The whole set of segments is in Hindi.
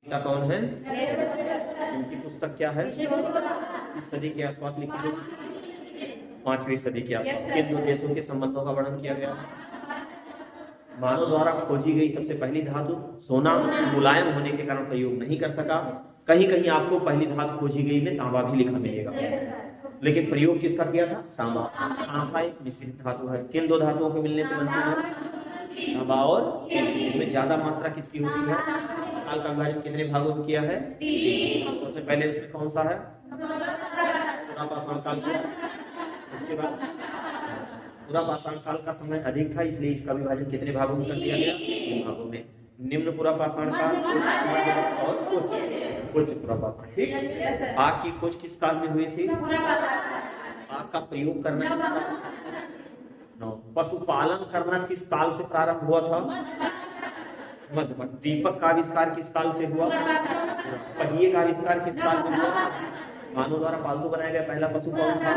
पिता कौन है? उनकी पुस्तक क्या है? किस सदी के आसपास लिखी गई? 5वीं सदी के आसपास। किन दो देशों के संबंधों का वर्णन किया गया? मानव द्वारा खोजी गई सबसे पहली धातु सोना मुलायम होने के कारण प्रयोग नहीं कर सका। कहीं कहीं आपको पहली धातु खोजी गई में तांबा भी लिखा मिलेगा, लेकिन प्रयोग किसका किया था? तांबा। कांसा एक मिश्रित धातु है। किन दो धातुओं के मिलने से बनती है? तांबा और इसमें ज्यादा मात्रा किसकी होती है? काल का विभाजन कितने भागों में किया है? सबसे पहले उसमें कौन सा है? पुरापाषाण काल किया। उसके बाद पुरापाषाण काल का समय अधिक था, इसलिए इसका विभाजन कितने भागों में कर दिया गया? 3 भागों में। निम्न पुरापाषाण काल और उच्च पुरापाषाण। ठीक। आग की खोज किस काल में हुई थी? आग का प्रयोग करना पशुपालन करना किस काल से प्रारंभ हुआ था? मध्य। दीपक का आविष्कार किस काल से हुआ? पहिए का आविष्कार किस काल में हुआ? मानव द्वारा पालतू बनाया गया पहला पशु कौन था?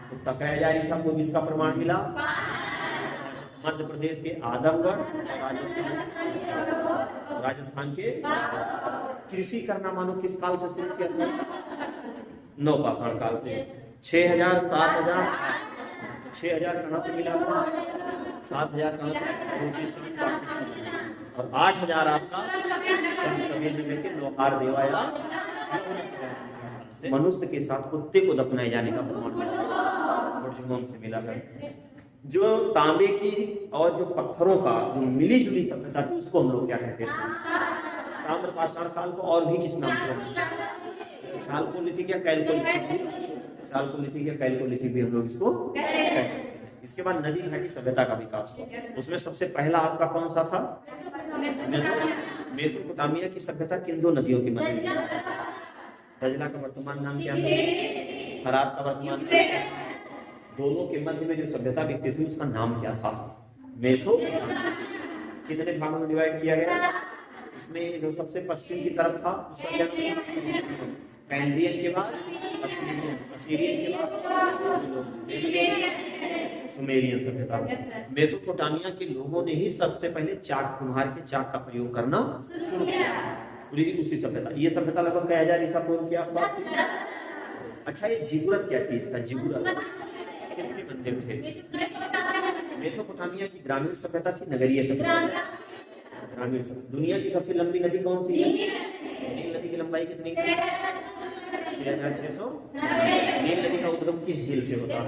कुत्ता। कहा जा रही सबको किसका प्रमाण मिला? मध्य प्रदेश के आदमगढ़, राजस्थान के। कृषि करना मानो किस काल से शुरू किया था? नवपाषाण काल से। 6000, 7000, 6000 कहाँ से मिला? 7000 कहाँ से? और 8000 आपका कबीर के लोहार देवाया मनुष्य के साथ कुत्ते को दफनाए जाने का प्रमाण से मिला है। जो तांबे की और जो पत्थरों का जो मिली जुली सभ्यता थी उसको हम लोग क्या कहते थे? ताम्रपाषाण काल को और भी किस नाम से? चालकोलिथिक या कैल्कोलिथिक? चालकोलिथिक या कैल्कोलिथिक भी हम लोग इसको कहते हैं। इसके बाद नदी घाटी सभ्यता का विकास हुआ। उसमें सबसे पहला आपका कौन सा था? मेसोपोटामिया की सभ्यता किन दो नदियों के मध्य? दजला का वर्तमान नाम क्या है? फरात का वर्तमान दोनों के मध्य में जो सभ्यता विकसित हुई उसका नाम क्या था? मेसो। कितने भागों में डिवाइड किया गया? इसमें जो सबसे पश्चिम की तरफ था उसका क्या नाम? कैंडियन के बाद असीरियन के बाद सुमेरियन सभ्यता। मेसोपोटामिया के लोगों ने ही सबसे पहले चाक, कुम्हार के चाक का प्रयोग करना शुरू किया। उसी सभ्यता। ये सभ्यता लगभग 1000 ईसा पूर्व के आसपास थी। अच्छा, ये जिगुरत क्या चीज था? जिगुरत किसके मंदिर थे? मेसोपोटामिया की ग्रामीण सभ्यता थी, नगरीय सभ्यता? ग्रामीण सभ्यता। दुनिया की सबसे लंबी नदी कौन सी है? नील नदी की लंबाई कितनी है? 6600। नील नदी का उद्गम किस झील से होता है?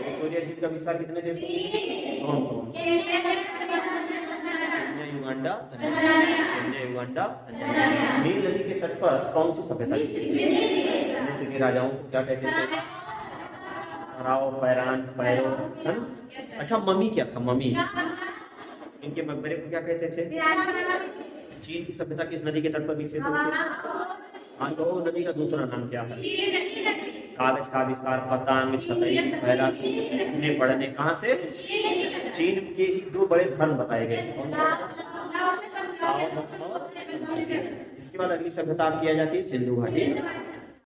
विक्टोरिया झील का विस्तार कितने देशों में? कौन कौन? Uganda, Uganda. नील नदी के तट पर कौन सी सभ्यता थी? के राजाओं को क्या कहते थे? फराओ, पैरान, पैरो, है ना? अच्छा, मम्मी क्या था? मम्मी। इनके मकबरे को क्या कहते थे? चीन की सभ्यता किस नदी के तट पर विकसित हुई थी? तो नदी का दूसरा नाम क्या है? कागज का आविष्कार, पतंग, छतरी, पहला लिखने पढ़ने कहाँ से? चीन के ही 2 बड़े धर्म बताए गए। कौन सा? इसके बाद अगली सभ्यता आपकी आ जाती है सिंधु घाटी।